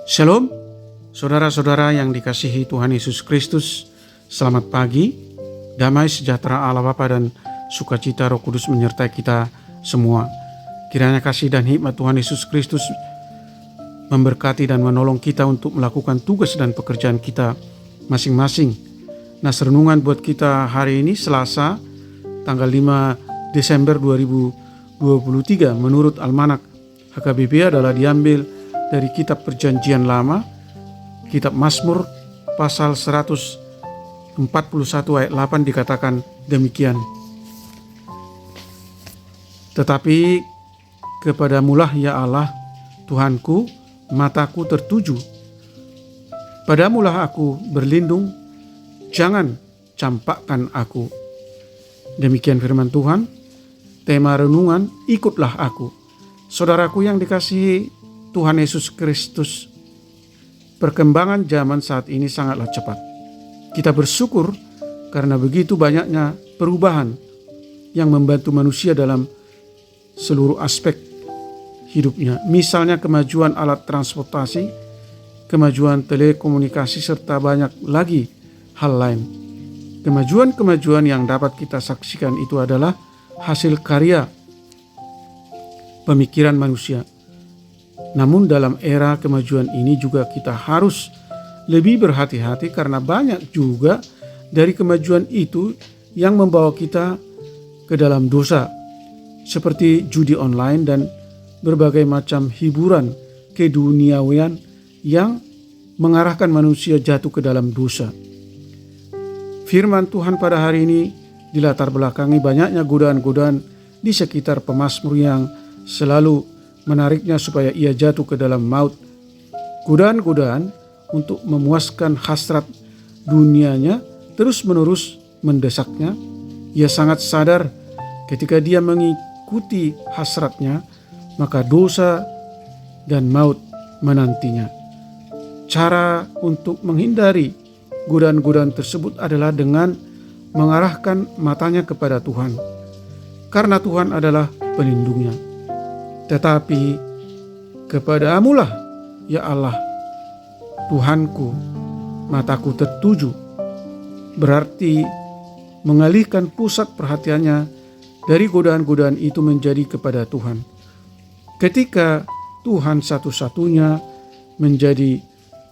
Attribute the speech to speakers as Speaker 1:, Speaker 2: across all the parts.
Speaker 1: Shalom, saudara-saudara yang dikasihi Tuhan Yesus Kristus. Selamat pagi, damai sejahtera Allah Bapa dan sukacita Roh Kudus menyertai kita semua. Kiranya kasih dan hikmat Tuhan Yesus Kristus memberkati dan menolong kita untuk melakukan tugas dan pekerjaan kita masing-masing. Nas renungan buat kita hari ini Selasa, tanggal 5 Desember 2023 menurut Almanak HKBP adalah diambil dari kitab Perjanjian Lama, kitab Mazmur pasal 141 ayat 8 dikatakan demikian. Tetapi kepadamulah ya Allah, Tuhanku, mataku tertuju. Padamulah aku berlindung, jangan campakkan aku. Demikian firman Tuhan. Tema renungan, ikutlah aku. Saudaraku yang dikasihi Tuhan Yesus Kristus, perkembangan zaman saat ini sangatlah cepat. Kita bersyukur karena begitu banyaknya perubahan yang membantu manusia dalam seluruh aspek hidupnya. Misalnya kemajuan alat transportasi, kemajuan telekomunikasi, serta banyak lagi hal lain. Kemajuan-kemajuan yang dapat kita saksikan itu adalah hasil karya pemikiran manusia. Namun dalam era kemajuan ini juga kita harus lebih berhati-hati karena banyak juga dari kemajuan itu yang membawa kita ke dalam dosa, seperti judi online dan berbagai macam hiburan keduniawian yang mengarahkan manusia jatuh ke dalam dosa. Firman Tuhan pada hari ini dilatar belakangi banyaknya godaan-godaan di sekitar pemazmur yang selalu menariknya supaya ia jatuh ke dalam maut. Godaan-godaan untuk memuaskan hasrat dunianya terus-menerus mendesaknya. Ia sangat sadar ketika dia mengikuti hasratnya, maka dosa dan maut menantinya. Cara untuk menghindari godaan-godaan tersebut adalah dengan mengarahkan matanya kepada Tuhan, karena Tuhan adalah pelindungnya. Tetapi kepadamulah ya Allah, Tuhanku, mataku tertuju, berarti mengalihkan pusat perhatiannya dari godaan-godaan itu menjadi kepada Tuhan. Ketika Tuhan satu-satunya menjadi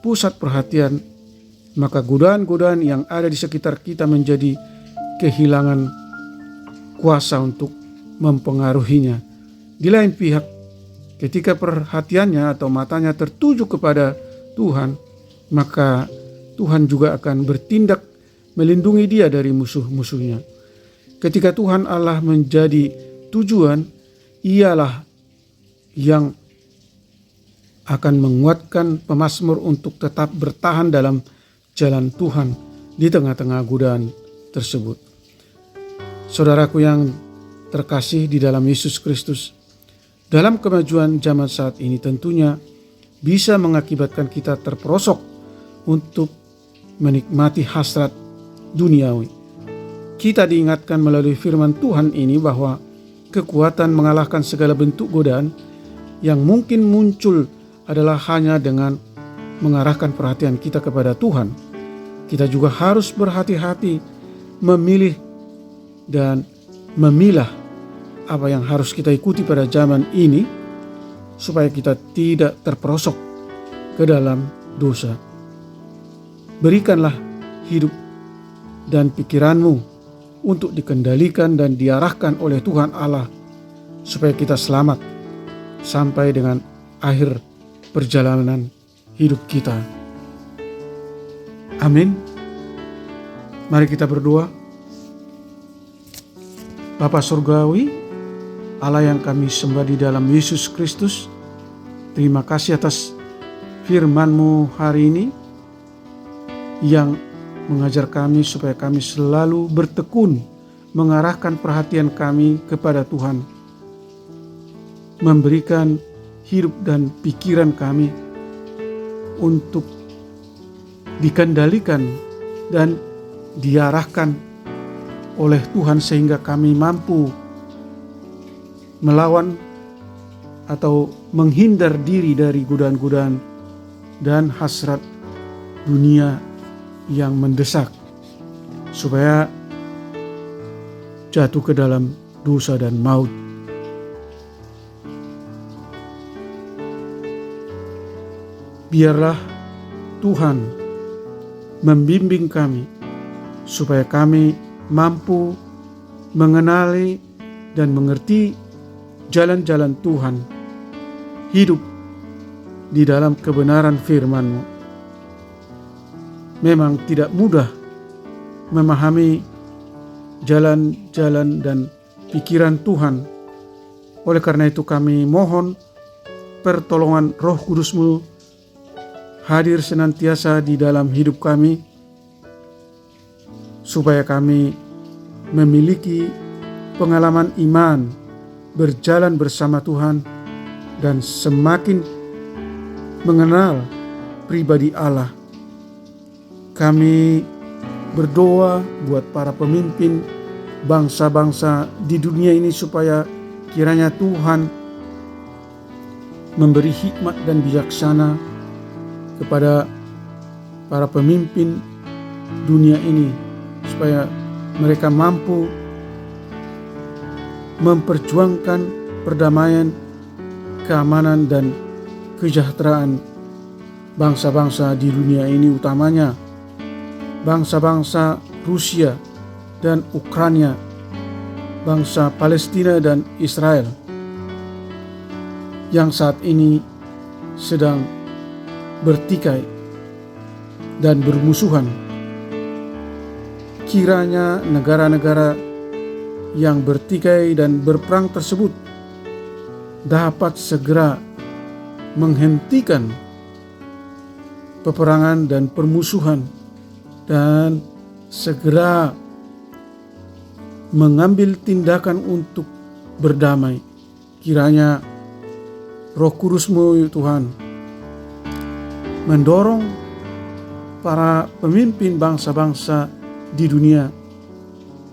Speaker 1: pusat perhatian, maka godaan-godaan yang ada di sekitar kita menjadi kehilangan kuasa untuk mempengaruhinya. Di lain pihak, ketika perhatiannya atau matanya tertuju kepada Tuhan, maka Tuhan juga akan bertindak melindungi dia dari musuh-musuhnya. Ketika Tuhan Allah menjadi tujuan, ialah yang akan menguatkan pemazmur untuk tetap bertahan dalam jalan Tuhan di tengah-tengah godaan tersebut. Saudaraku yang terkasih di dalam Yesus Kristus, dalam kemajuan zaman saat ini tentunya bisa mengakibatkan kita terperosok untuk menikmati hasrat duniawi. Kita diingatkan melalui firman Tuhan ini bahwa kekuatan mengalahkan segala bentuk godaan yang mungkin muncul adalah hanya dengan mengarahkan perhatian kita kepada Tuhan. Kita juga harus berhati-hati memilih dan memilah apa yang harus kita ikuti pada zaman ini supaya kita tidak terperosok ke dalam dosa. Berikanlah hidup dan pikiranmu untuk dikendalikan dan diarahkan oleh Tuhan Allah supaya kita selamat sampai dengan akhir perjalanan hidup kita. Amin. Mari kita berdoa. Bapa Surgawi, Allah yang kami sembah di dalam Yesus Kristus, terima kasih atas firman-Mu hari ini yang mengajar kami supaya kami selalu bertekun mengarahkan perhatian kami kepada Tuhan, memberikan hidup dan pikiran kami untuk dikendalikan dan diarahkan oleh Tuhan sehingga kami mampu melawan atau menghindar diri dari godaan-godaan dan hasrat dunia yang mendesak, supaya jatuh ke dalam dosa dan maut. Biarlah Tuhan membimbing kami supaya kami mampu mengenali dan mengerti jalan-jalan Tuhan, hidup di dalam kebenaran firman-Mu. Memang tidak mudah memahami jalan-jalan dan pikiran Tuhan. Oleh karena itu kami mohon pertolongan Roh Kudus-Mu hadir senantiasa di dalam hidup kami, supaya kami memiliki pengalaman iman berjalan bersama Tuhan dan semakin mengenal pribadi Allah. Kami berdoa buat para pemimpin bangsa-bangsa di dunia ini, supaya kiranya Tuhan memberi hikmat dan bijaksana kepada para pemimpin dunia ini, supaya mereka mampu memperjuangkan perdamaian, keamanan, dan kesejahteraan bangsa-bangsa di dunia ini, utamanya bangsa-bangsa Rusia dan Ukraina, bangsa Palestina dan Israel yang saat ini sedang bertikai dan bermusuhan. Kiranya negara-negara yang bertikai dan berperang tersebut dapat segera menghentikan peperangan dan permusuhan dan segera mengambil tindakan untuk berdamai. Kiranya Roh Kudus-Mu Tuhan mendorong para pemimpin bangsa-bangsa di dunia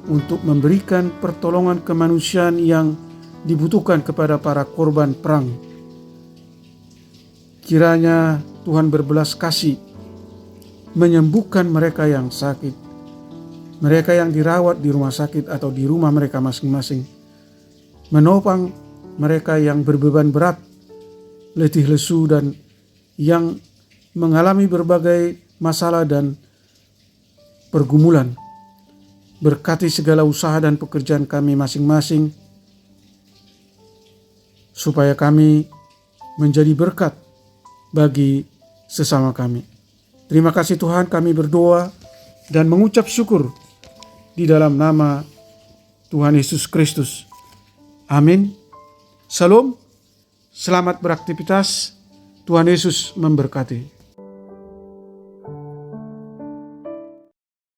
Speaker 1: untuk memberikan pertolongan kemanusiaan yang dibutuhkan kepada para korban perang. Kiranya Tuhan berbelas kasih menyembuhkan mereka yang sakit, mereka yang dirawat di rumah sakit atau di rumah mereka masing-masing, menopang mereka yang berbeban berat, letih lesu, dan yang mengalami berbagai masalah dan pergumulan. Berkati segala usaha dan pekerjaan kami masing-masing, supaya kami menjadi berkat bagi sesama kami. Terima kasih Tuhan, kami berdoa dan mengucap syukur di dalam nama Tuhan Yesus Kristus. Amin. Salam, selamat beraktivitas. Tuhan Yesus memberkati.